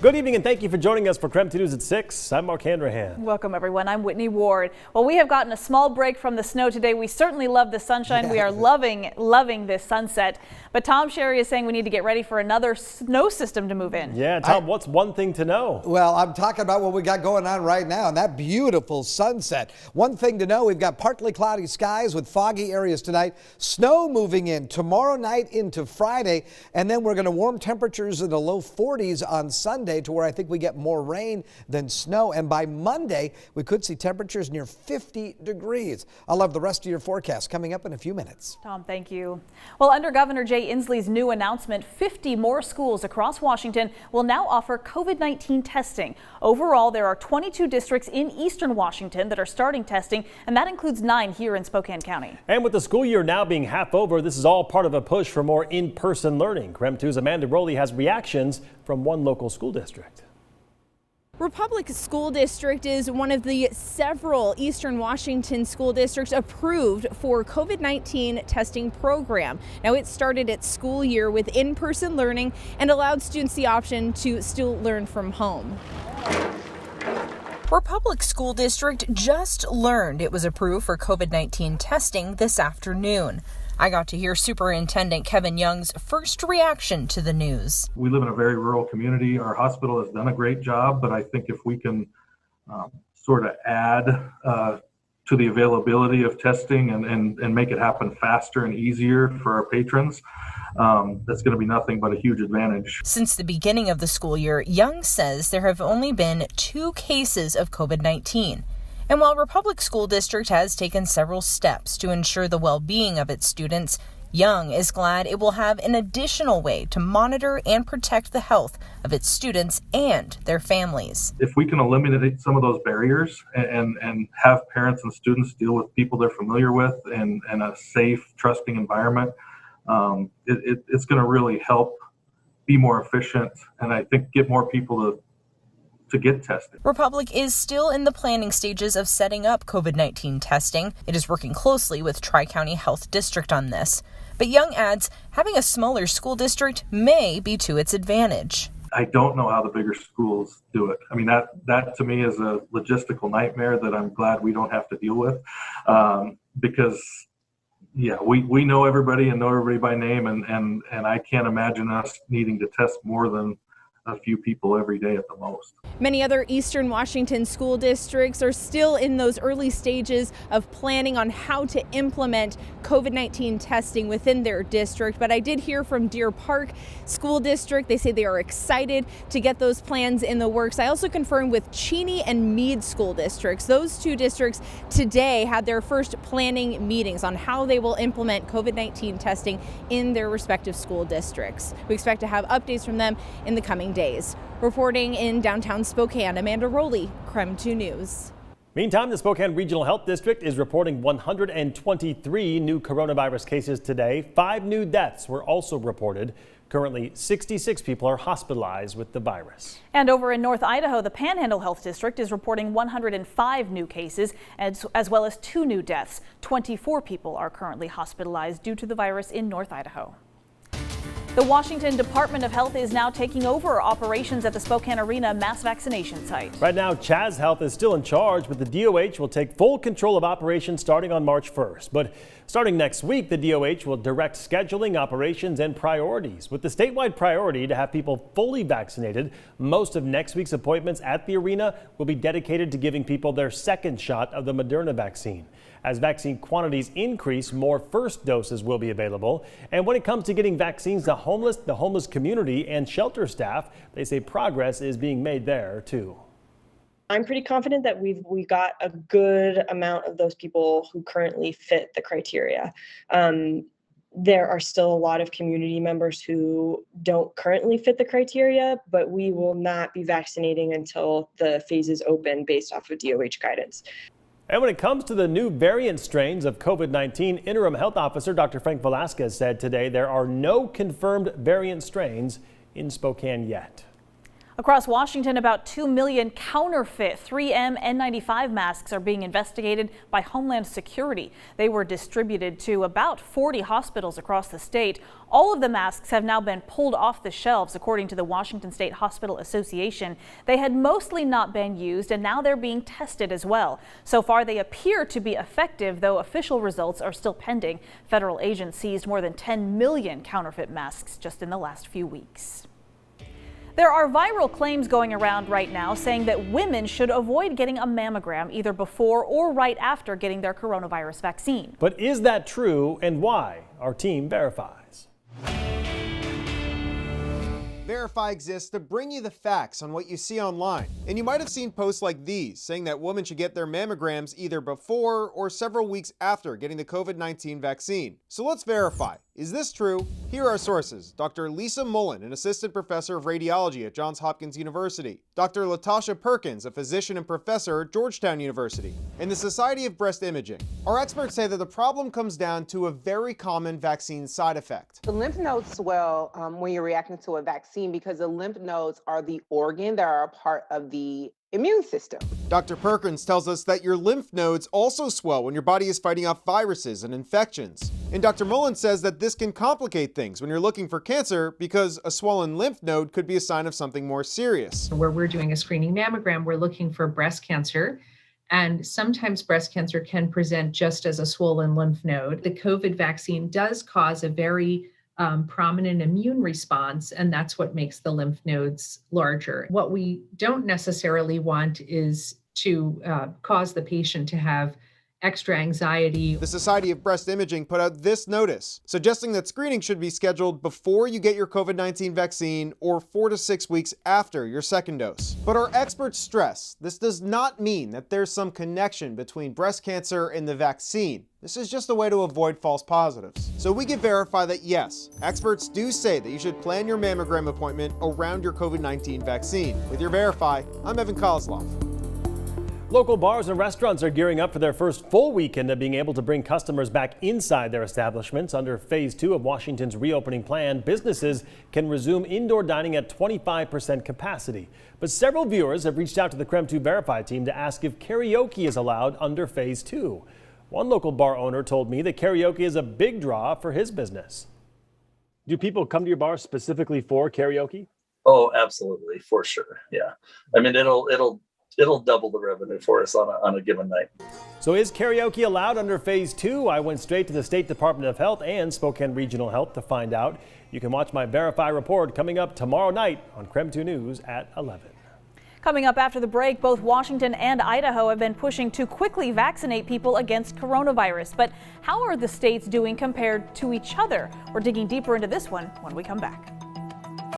Good evening and thank you for joining us for KREM 2 News at 6. I'm Mark Handrahan. Welcome everyone. I'm Whitney Ward. Well, we have gotten a small break from the snow today. We certainly love the sunshine. Yeah. We are loving this sunset. But Tom Sherry is saying we need to get ready for another snow system to move in. Yeah, Tom, what's one thing to know? Well, I'm talking about what we got going on right now and that beautiful sunset. One thing to know, we've got partly cloudy skies with foggy areas tonight. Snow moving in tomorrow night into Friday. And then we're going to warm temperatures in the low 40s on Sunday to where I think we get more rain than snow. And by Monday, we could see temperatures near 50 degrees. I'll have the rest of your forecast coming up in a few minutes. Tom, thank you. Well, under Governor Jay Inslee's new announcement, 50 more schools across Washington will now offer COVID-19 testing. Overall, there are 22 districts in eastern Washington that are starting testing, and that includes 9 here in Spokane County. And with the school year now being half over, this is all part of a push for more in-person learning. KREM 2's Amanda Rowley has reactions from one local school district. Republic School District is one of the several Eastern Washington school districts approved for COVID-19 testing program. Now, it started its school year with in-person learning and allowed students the option to still learn from home. Republic School District just learned it was approved for COVID-19 testing this afternoon. I got to hear Superintendent Kevin Young's first reaction to the news. We live in a very rural community. Our hospital has done a great job, but I think if we can sort of add to the availability of testing and make it happen faster and easier for our patrons, that's going to be nothing but a huge advantage. Since the beginning of the school year, Young says there have only been 2 cases of COVID-19. And while Republic School District has taken several steps to ensure the well-being of its students, Young is glad it will have an additional way to monitor and protect the health of its students and their families. If we can eliminate some of those barriers and have parents and students deal with people they're familiar with in a safe, trusting environment, it's going to really help be more efficient and I think get more people to get tested. Republic is still in the planning stages of setting up COVID-19 testing. It is working closely with Tri-County Health District on this. But Young adds having a smaller school district may be to its advantage. I don't know how the bigger schools do it. I mean, that to me is a logistical nightmare that I'm glad we don't have to deal with because yeah, we know everybody and know everybody by name and I can't imagine us needing to test more than a few people every day at the most. Many other Eastern Washington school districts are still in those early stages of planning on how to implement COVID-19 testing within their district. But I did hear from Deer Park School District. They say they are excited to get those plans in the works. I also confirmed with Cheney and Meade school districts. Those 2 districts today had their first planning meetings on how they will implement COVID-19 testing in their respective school districts. We expect to have updates from them in the coming days. Reporting in downtown Spokane, Amanda Rowley, KREM 2 News. Meantime, the Spokane Regional Health District is reporting 123 new coronavirus cases today. 5 new deaths were also reported. Currently, 66 people are hospitalized with the virus. And over in North Idaho, the Panhandle Health District is reporting 105 new cases as well as 2 new deaths. 24 people are currently hospitalized due to the virus in North Idaho. The Washington Department of Health is now taking over operations at the Spokane Arena mass vaccination site. Right now, Chaz Health is still in charge, but the DOH will take full control of operations starting on March 1st. But starting next week, the DOH will direct scheduling, operations, and priorities. With the statewide priority to have people fully vaccinated, most of next week's appointments at the arena will be dedicated to giving people their second shot of the Moderna vaccine. As vaccine quantities increase, more first doses will be available. And when it comes to getting vaccines to the homeless community and shelter staff, they say progress is being made there too. I'm pretty confident that we got a good amount of those people who currently fit the criteria. There are still a lot of community members who don't currently fit the criteria, but we will not be vaccinating until the phases open based off of DOH guidance. And when it comes to the new variant strains of COVID-19, Interim Health Officer Dr. Frank Velasquez said today there are no confirmed variant strains in Spokane yet. Across Washington, about 2 million counterfeit 3M N95 masks are being investigated by Homeland Security. They were distributed to about 40 hospitals across the state. All of the masks have now been pulled off the shelves, according to the Washington State Hospital Association. They had mostly not been used, and now they're being tested as well. So far, they appear to be effective, though official results are still pending. Federal agents seized more than 10 million counterfeit masks just in the last few weeks. There are viral claims going around right now saying that women should avoid getting a mammogram either before or right after getting their coronavirus vaccine. But is that true, and why? Our team verifies. Verify exists to bring you the facts on what you see online. And you might have seen posts like these saying that women should get their mammograms either before or several weeks after getting the COVID-19 vaccine. So let's verify. Is this true? Here are our sources. Dr. Lisa Mullen, an assistant professor of radiology at Johns Hopkins University. Dr. Latasha Perkins, a physician and professor at Georgetown University. And the Society of Breast Imaging. Our experts say that the problem comes down to a very common vaccine side effect. The lymph nodes swell when you're reacting to a vaccine because the lymph nodes are the organ that are a part of the immune system. Dr. Perkins tells us that your lymph nodes also swell when your body is fighting off viruses and infections. And Dr. Mullen says that this can complicate things when you're looking for cancer because a swollen lymph node could be a sign of something more serious. Where we're doing a screening mammogram, we're looking for breast cancer. And sometimes breast cancer can present just as a swollen lymph node. The COVID vaccine does cause a very prominent immune response, and that's what makes the lymph nodes larger. What we don't necessarily want is to cause the patient to have extra anxiety. The Society of Breast Imaging put out this notice, suggesting that screening should be scheduled before you get your COVID-19 vaccine or 4 to 6 weeks after your second dose. But our experts stress this does not mean that there's some connection between breast cancer and the vaccine. This is just a way to avoid false positives. So we can verify that yes, experts do say that you should plan your mammogram appointment around your COVID-19 vaccine. With your Verify, I'm Evan Kozlov. Local bars and restaurants are gearing up for their first full weekend of being able to bring customers back inside their establishments. Under Phase 2 of Washington's reopening plan, businesses can resume indoor dining at 25% capacity. But several viewers have reached out to the KREM 2 Verify team to ask if karaoke is allowed under Phase 2. One local bar owner told me that karaoke is a big draw for his business. Do people come to your bar specifically for karaoke? Oh, absolutely, for sure. Yeah, I mean it'll double the revenue for us on a given night. So is karaoke allowed under Phase 2? I went straight to the State Department of Health and Spokane Regional Health to find out. You can watch my Verify report coming up tomorrow night on KREM 2 News at 11. Coming up after the break, both Washington and Idaho have been pushing to quickly vaccinate people against coronavirus. But how are the states doing compared to each other? We're digging deeper into this one when we come back.